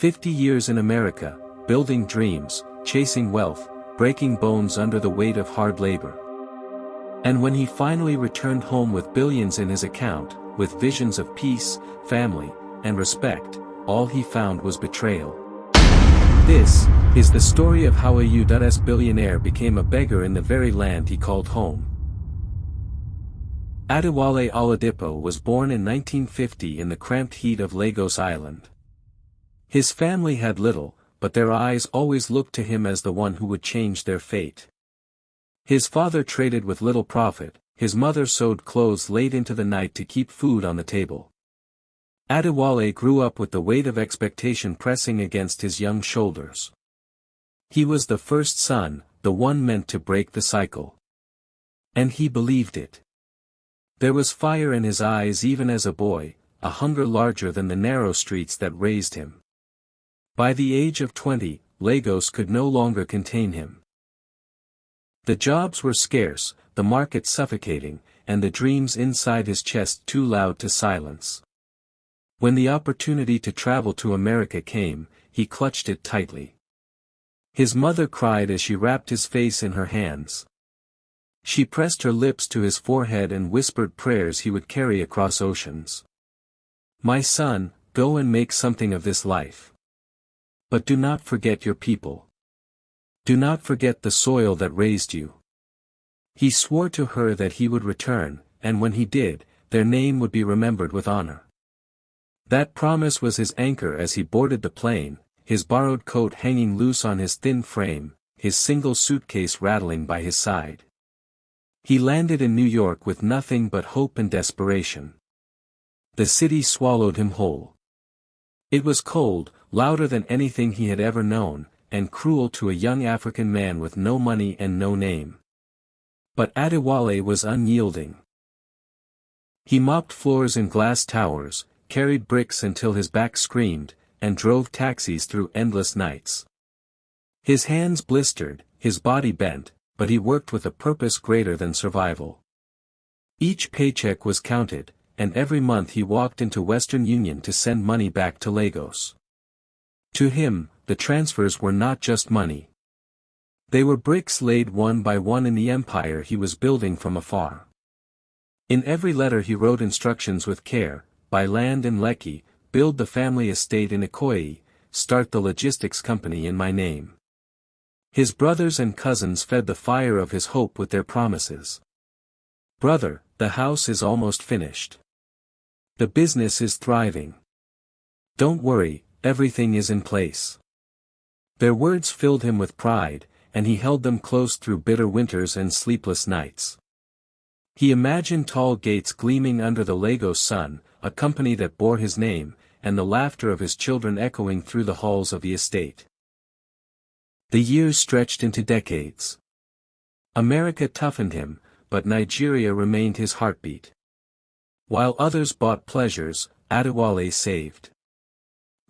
50 years in America, building dreams, chasing wealth, breaking bones under the weight of hard labor. And when he finally returned home with billions in his account, with visions of peace, family, and respect, all he found was betrayal. This is the story of how a U.S. billionaire became a beggar in the very land he called home. Adewale Oladipo was born in 1950 in the cramped heat of Lagos Island. His family had little, but their eyes always looked to him as the one who would change their fate. His father traded with little profit, his mother sewed clothes late into the night to keep food on the table. Adewale grew up with the weight of expectation pressing against his young shoulders. He was the first son, the one meant to break the cycle. And he believed it. There was fire in his eyes even as a boy, a hunger larger than the narrow streets that raised him. By the age of 20, Lagos could no longer contain him. The jobs were scarce, the market suffocating, and the dreams inside his chest too loud to silence. When the opportunity to travel to America came, he clutched it tightly. His mother cried as she wrapped his face in her hands. She pressed her lips to his forehead and whispered prayers he would carry across oceans. "My son, go and make something of this life. But do not forget your people. Do not forget the soil that raised you." He swore to her that he would return, and when he did, their name would be remembered with honor. That promise was his anchor as he boarded the plane, his borrowed coat hanging loose on his thin frame, his single suitcase rattling by his side. He landed in New York with nothing but hope and desperation. The city swallowed him whole. It was cold, louder than anything he had ever known, and cruel to a young African man with no money and no name. But Adewale was unyielding. He mopped floors in glass towers, carried bricks until his back screamed, and drove taxis through endless nights. His hands blistered, his body bent, but he worked with a purpose greater than survival. Each paycheck was counted, and every month he walked into Western Union to send money back to Lagos. To him, the transfers were not just money. They were bricks laid one by one in the empire he was building from afar. In every letter he wrote instructions with care: buy land in Lekki, build the family estate in Ikoyi, start the logistics company in my name. His brothers and cousins fed the fire of his hope with their promises. "Brother, the house is almost finished. The business is thriving. Don't worry, everything is in place." Their words filled him with pride, and he held them close through bitter winters and sleepless nights. He imagined tall gates gleaming under the Lagos sun, a company that bore his name, and the laughter of his children echoing through the halls of the estate. The years stretched into decades. America toughened him, but Nigeria remained his heartbeat. While others bought pleasures, Adewale saved.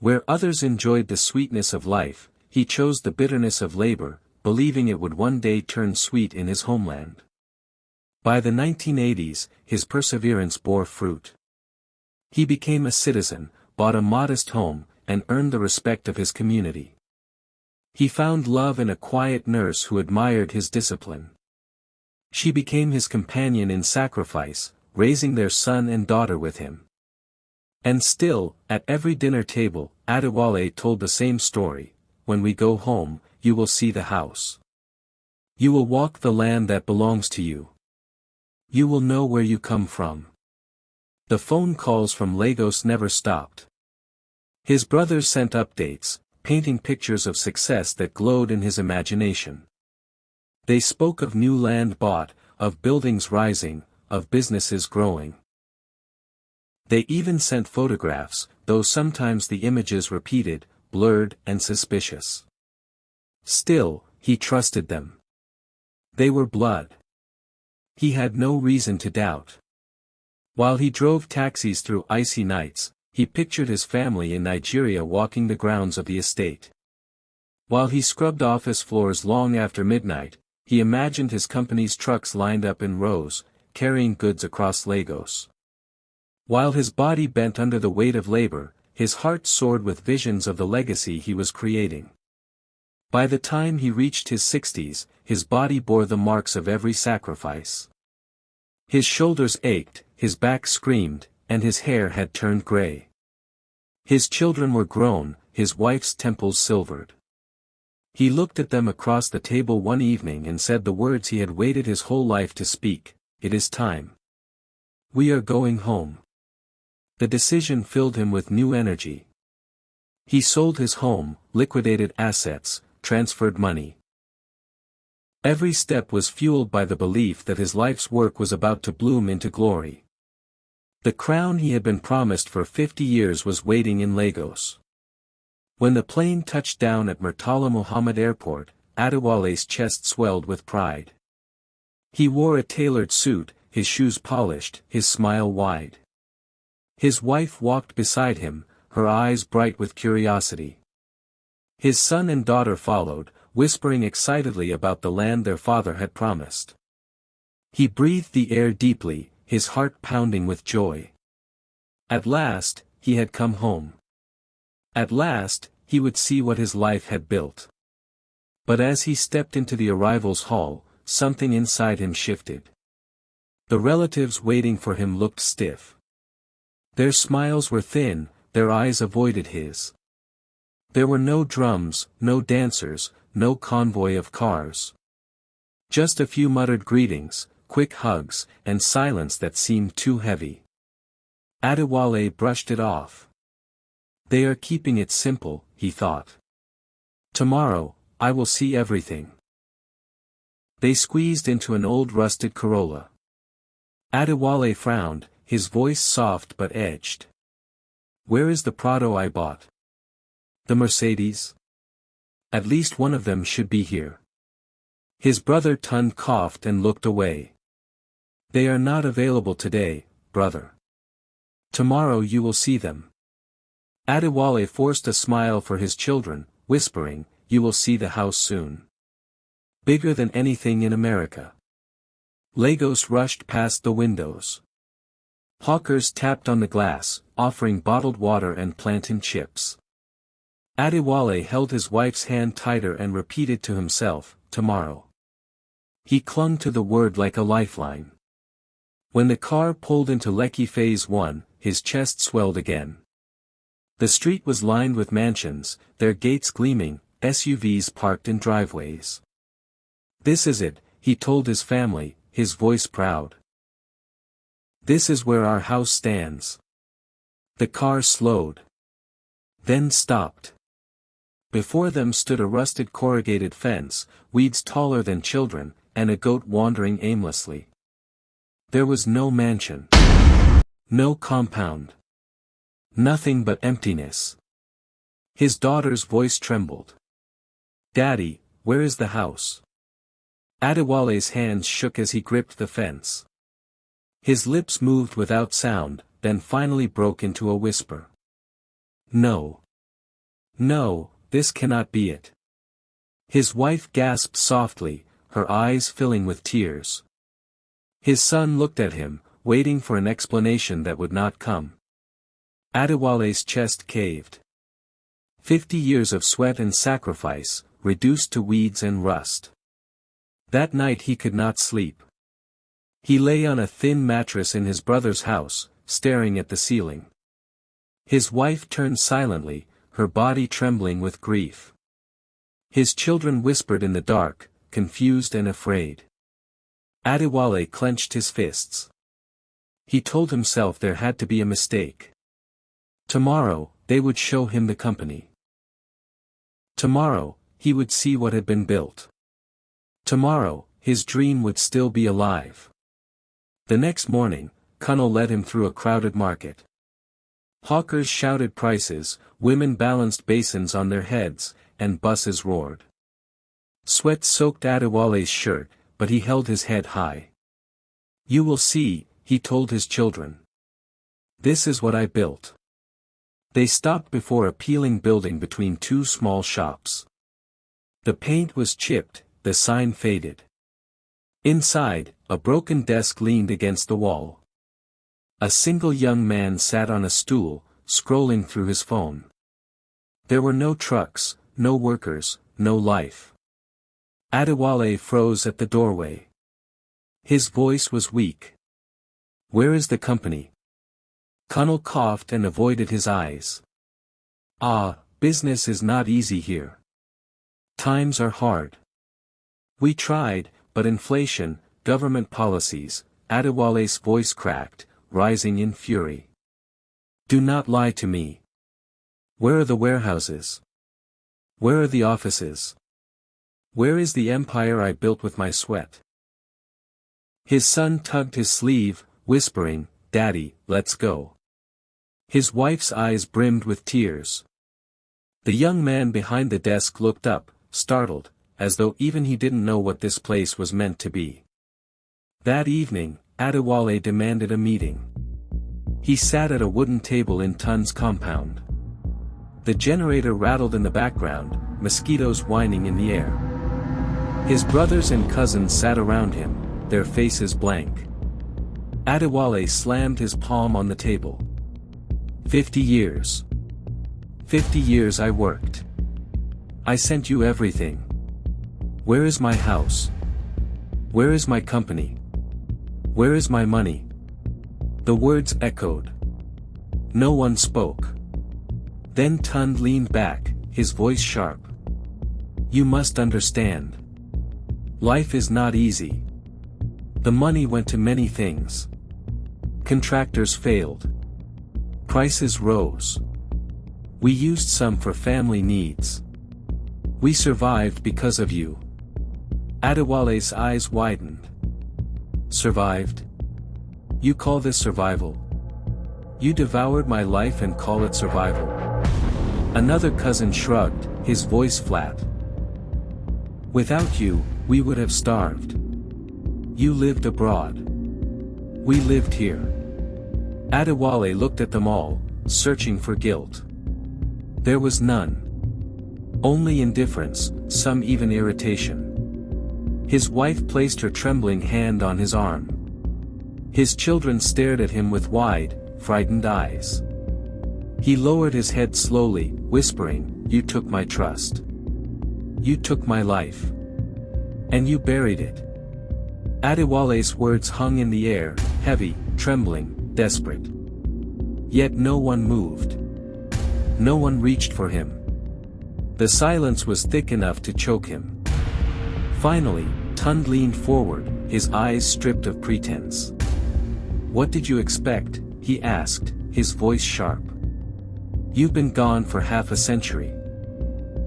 Where others enjoyed the sweetness of life, he chose the bitterness of labor, believing it would one day turn sweet in his homeland. By the 1980s, his perseverance bore fruit. He became a citizen, bought a modest home, and earned the respect of his community. He found love in a quiet nurse who admired his discipline. She became his companion in sacrifice, raising their son and daughter with him. And still, at every dinner table, Adewale told the same story: "When we go home, you will see the house. You will walk the land that belongs to you. You will know where you come from." The phone calls from Lagos never stopped. His brothers sent updates, painting pictures of success that glowed in his imagination. They spoke of new land bought, of buildings rising, of businesses growing. They even sent photographs, though sometimes the images repeated, blurred and suspicious. Still, he trusted them. They were blood. He had no reason to doubt. While he drove taxis through icy nights, he pictured his family in Nigeria walking the grounds of the estate. While he scrubbed office floors long after midnight, he imagined his company's trucks lined up in rows, carrying goods across Lagos. While his body bent under the weight of labor, his heart soared with visions of the legacy he was creating. By the time he reached his 60s, his body bore the marks of every sacrifice. His shoulders ached, his back screamed, and his hair had turned gray. His children were grown, his wife's temples silvered. He looked at them across the table one evening and said the words he had waited his whole life to speak: "It is time. We are going home." The decision filled him with new energy. He sold his home, liquidated assets, transferred money. Every step was fueled by the belief that his life's work was about to bloom into glory. The crown he had been promised for 50 years was waiting in Lagos. When the plane touched down at Murtala Muhammad Airport, Adewale's chest swelled with pride. He wore a tailored suit, his shoes polished, his smile wide. His wife walked beside him, her eyes bright with curiosity. His son and daughter followed, whispering excitedly about the land their father had promised. He breathed the air deeply, his heart pounding with joy. At last, he had come home. At last, he would see what his life had built. But as he stepped into the arrivals hall, something inside him shifted. The relatives waiting for him looked stiff. Their smiles were thin, their eyes avoided his. There were no drums, no dancers, no convoy of cars. Just a few muttered greetings, quick hugs, and silence that seemed too heavy. Adewale brushed it off. They are keeping it simple, he thought. Tomorrow, I will see everything. They squeezed into an old rusted Corolla. Adewale frowned, his voice soft but edged. Where is the Prado I bought? The Mercedes? At least one of them should be here. His brother Tun coughed and looked away. They are not available today, brother. Tomorrow you will see them. Adewale forced a smile for his children, whispering, "You will see the house soon. Bigger than anything in America." Lagos rushed past the windows. Hawkers tapped on the glass, offering bottled water and plantain chips. Adewale held his wife's hand tighter and repeated to himself, "Tomorrow." He clung to the word like a lifeline. When the car pulled into Lekki Phase 1, his chest swelled again. The street was lined with mansions, their gates gleaming, SUVs parked in driveways. "This is it," he told his family, his voice proud. "This is where our house stands." The car slowed. Then stopped. Before them stood a rusted corrugated fence, weeds taller than children, and a goat wandering aimlessly. There was no mansion. No compound. Nothing but emptiness. His daughter's voice trembled. "Daddy, where is the house?" Adewale's hands shook as he gripped the fence. His lips moved without sound, then finally broke into a whisper. "No. No, this cannot be it." His wife gasped softly, her eyes filling with tears. His son looked at him, waiting for an explanation that would not come. Adewale's chest caved. 50 years of sweat and sacrifice, reduced to weeds and rust. That night he could not sleep. He lay on a thin mattress in his brother's house, staring at the ceiling. His wife turned silently, her body trembling with grief. His children whispered in the dark, confused and afraid. Adewale clenched his fists. He told himself there had to be a mistake. Tomorrow, they would show him the company. Tomorrow, he would see what had been built. Tomorrow, his dream would still be alive. The next morning, Kunnel led him through a crowded market. Hawkers shouted prices, women balanced basins on their heads, and buses roared. Sweat soaked Adewale's shirt, but he held his head high. "You will see," he told his children. "This is what I built." They stopped before a peeling building between two small shops. The paint was chipped, the sign faded. Inside, a broken desk leaned against the wall. A single young man sat on a stool, scrolling through his phone. There were no trucks, no workers, no life. Adewale froze at the doorway. His voice was weak. "Where is the company?" Connell coughed and avoided his eyes. Business is not easy here. Times are hard. We tried, but inflation, government policies." Adewale's voice cracked, rising in fury. "Do not lie to me. Where are the warehouses? Where are the offices? Where is the empire I built with my sweat?" His son tugged his sleeve, whispering, "Daddy, let's go." His wife's eyes brimmed with tears. The young man behind the desk looked up, startled, as though even he didn't know what this place was meant to be. That evening, Adewale demanded a meeting. He sat at a wooden table in Tun's compound. The generator rattled in the background, mosquitoes whining in the air. His brothers and cousins sat around him, their faces blank. Adewale slammed his palm on the table. 50 years. 50 years I worked. I sent you everything. Where is my house? Where is my company? Where is my money? The words echoed. No one spoke. Then Tund leaned back, his voice sharp. "You must understand. Life is not easy. The money went to many things. Contractors failed. Prices rose. We used some for family needs. We survived because of you." Adewale's eyes widened. "Survived? You call this survival? You devoured my life and call it survival?" Another cousin shrugged, his voice flat. "Without you, we would have starved. You lived abroad. We lived here." Adewale looked at them all, searching for guilt. There was none. Only indifference, some even irritation. His wife placed her trembling hand on his arm. His children stared at him with wide, frightened eyes. He lowered his head slowly, whispering, "You took my trust. You took my life. And you buried it." Adewale's words hung in the air, heavy, trembling, desperate. Yet no one moved. No one reached for him. The silence was thick enough to choke him. Finally, Tund leaned forward, his eyes stripped of pretense. "What did you expect?" he asked, his voice sharp. "You've been gone for half a century.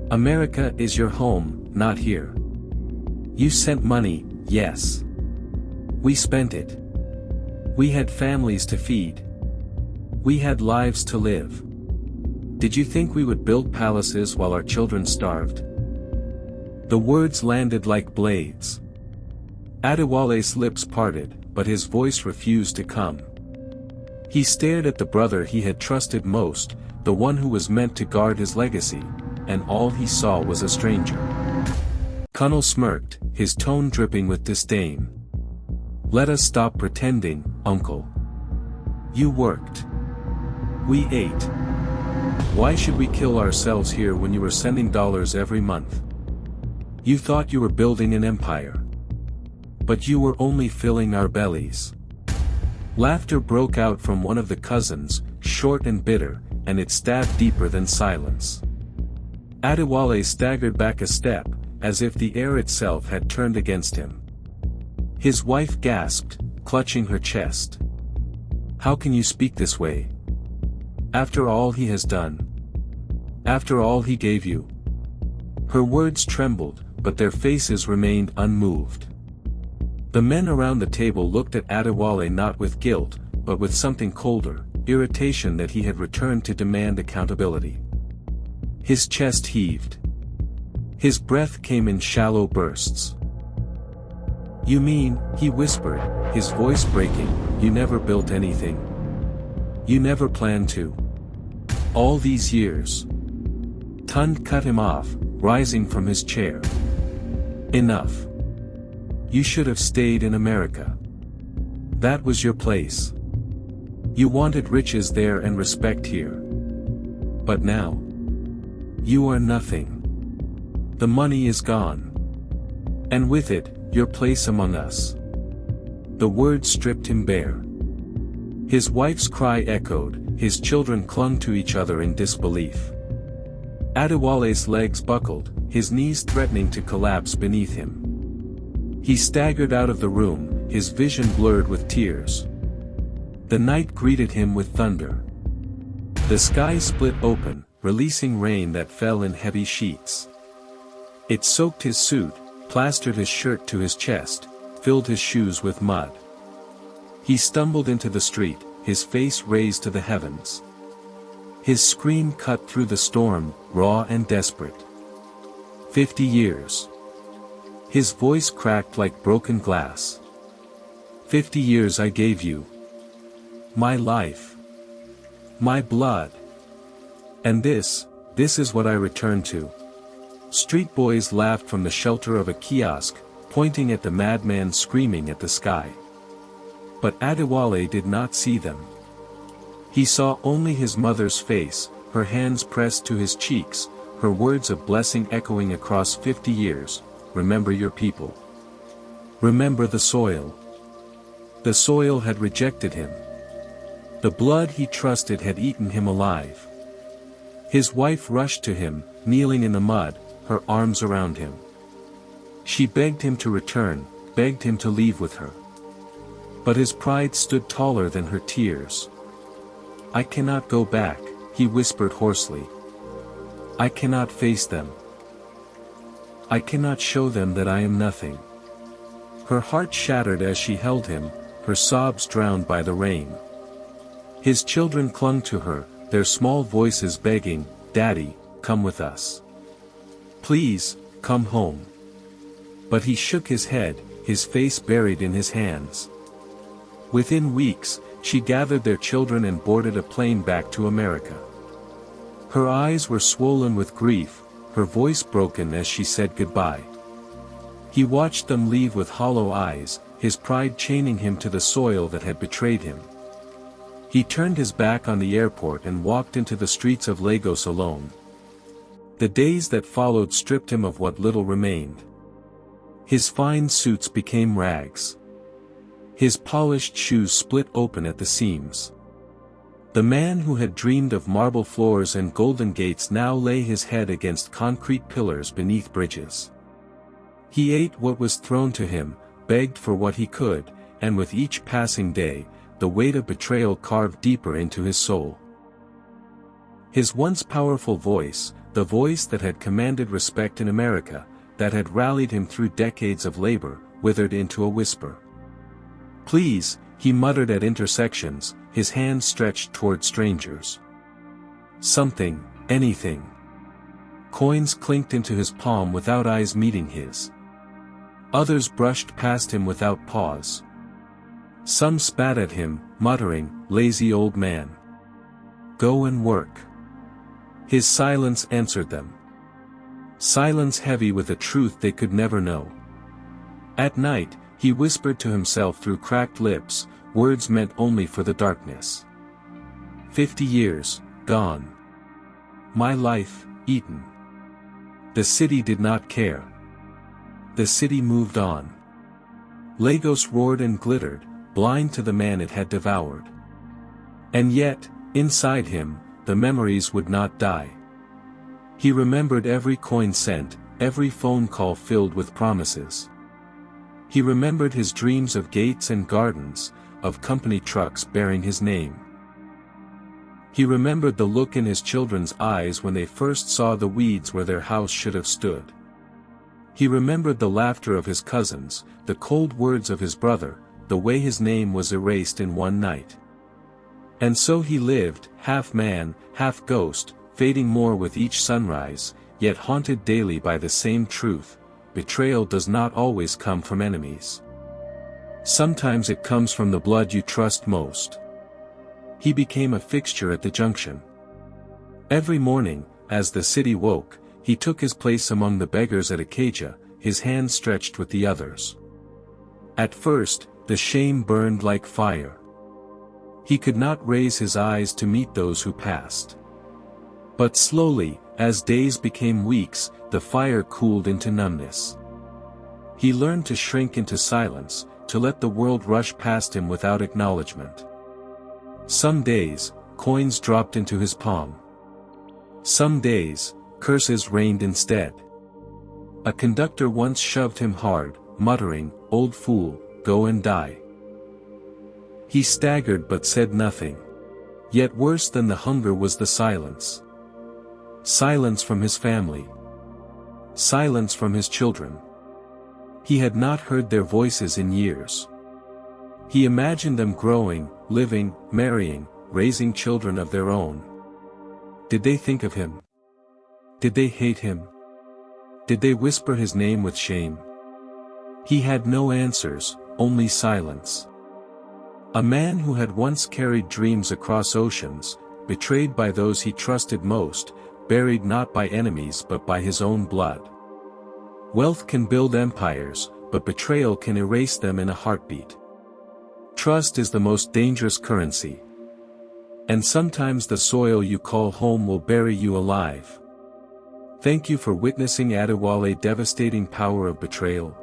America is your home, not here. You sent money, yes. We spent it. We had families to feed. We had lives to live. Did you think we would build palaces while our children starved?" The words landed like blades. Adewale's lips parted, but his voice refused to come. He stared at the brother he had trusted most, the one who was meant to guard his legacy, and all he saw was a stranger. Connell smirked, his tone dripping with disdain. "Let us stop pretending, uncle. You worked. We ate. Why should we kill ourselves here when you were sending dollars every month? You thought you were building an empire. But you were only filling our bellies." Laughter broke out from one of the cousins, short and bitter, and it stabbed deeper than silence. Adewale staggered back a step, as if the air itself had turned against him. His wife gasped, clutching her chest. "How can you speak this way? After all he has done. After all he gave you." Her words trembled, but their faces remained unmoved. The men around the table looked at Adewale not with guilt, but with something colder, irritation that he had returned to demand accountability. His chest heaved. His breath came in shallow bursts. "You mean," he whispered, his voice breaking, "you never built anything? You never planned to? All these years?" Tund cut him off, rising from his chair. "Enough. You should have stayed in America. That was your place. You wanted riches there and respect here. But now, you are nothing. The money is gone. And with it, your place among us. The words stripped him bare. His wife's cry echoed, his children clung to each other in disbelief. Adewale's legs buckled, his knees threatening to collapse beneath him. He staggered out of the room, his vision blurred with tears. The night greeted him with thunder. The sky split open, releasing rain that fell in heavy sheets. It soaked his suit, plastered his shirt to his chest, filled his shoes with mud. He stumbled into the street, his face raised to the heavens. His scream cut through the storm, raw and desperate. 50 years. His voice cracked like broken glass. 50 years I gave you. My life. My blood. And this is what I return to. Street boys laughed from the shelter of a kiosk, pointing at the madman screaming at the sky. But Adewale did not see them. He saw only his mother's face, her hands pressed to his cheeks, her words of blessing echoing across 50 years, remember your people. Remember the soil. The soil had rejected him. The blood he trusted had eaten him alive. His wife rushed to him, kneeling in the mud, her arms around him. She begged him to return, begged him to leave with her. But his pride stood taller than her tears. I cannot go back, he whispered hoarsely. I cannot face them. I cannot show them that I am nothing. Her heart shattered as she held him, her sobs drowned by the rain. His children clung to her, their small voices begging, Daddy, come with us. Please, come home. But he shook his head, his face buried in his hands. Within weeks, she gathered their children and boarded a plane back to America. Her eyes were swollen with grief, her voice broken as she said goodbye. He watched them leave with hollow eyes, his pride chaining him to the soil that had betrayed him. He turned his back on the airport and walked into the streets of Lagos alone. The days that followed stripped him of what little remained. His fine suits became rags. His polished shoes split open at the seams. The man who had dreamed of marble floors and golden gates now lay his head against concrete pillars beneath bridges. He ate what was thrown to him, begged for what he could, and with each passing day, the weight of betrayal carved deeper into his soul. His once powerful voice, the voice that had commanded respect in America, that had rallied him through decades of labor, withered into a whisper. Please, he muttered at intersections, his hands stretched toward strangers. Something, anything. Coins clinked into his palm without eyes meeting his. Others brushed past him without pause. Some spat at him, muttering, lazy old man. Go and work. His silence answered them. Silence heavy with a truth they could never know. At night, he whispered to himself through cracked lips, words meant only for the darkness. 50 years, gone. My life, eaten. The city did not care. The city moved on. Lagos roared and glittered, blind to the man it had devoured. And yet, inside him, the memories would not die. He remembered every coin sent, every phone call filled with promises. He remembered his dreams of gates and gardens, of company trucks bearing his name. He remembered the look in his children's eyes when they first saw the weeds where their house should have stood. He remembered the laughter of his cousins, the cold words of his brother, the way his name was erased in one night. And so he lived, half man, half ghost, fading more with each sunrise, yet haunted daily by the same truth: betrayal does not always come from enemies. Sometimes it comes from the blood you trust most. He became a fixture at the junction. Every morning, as the city woke, he took his place among the beggars at Acacia, his hand stretched with the others. At first, the shame burned like fire. He could not raise his eyes to meet those who passed. But slowly, as days became weeks, the fire cooled into numbness. He learned to shrink into silence, to let the world rush past him without acknowledgement. Some days, coins dropped into his palm. Some days, curses rained instead. A conductor once shoved him hard, muttering, "Old fool, go and die." He staggered but said nothing. Yet worse than the hunger was the silence. Silence from his family. Silence from his children. He had not heard their voices in years. He imagined them growing, living, marrying, raising children of their own. Did they think of him? Did they hate him? Did they whisper his name with shame? He had no answers, only silence. A man who had once carried dreams across oceans, betrayed by those he trusted most, buried not by enemies but by his own blood. Wealth can build empires, but betrayal can erase them in a heartbeat. Trust is the most dangerous currency. And sometimes the soil you call home will bury you alive. Thank you for witnessing Adewale's devastating power of betrayal.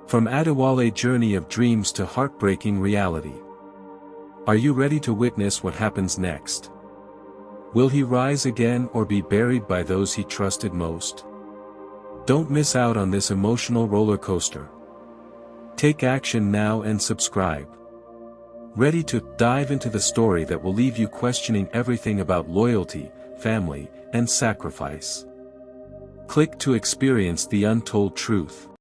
From Adewale's journey of dreams to heartbreaking reality. Are you ready to witness what happens next? Will he rise again or be buried by those he trusted most? Don't miss out on this emotional roller coaster. Take action now and subscribe. Ready to dive into the story that will leave you questioning everything about loyalty, family, and sacrifice. Click to experience the untold truth.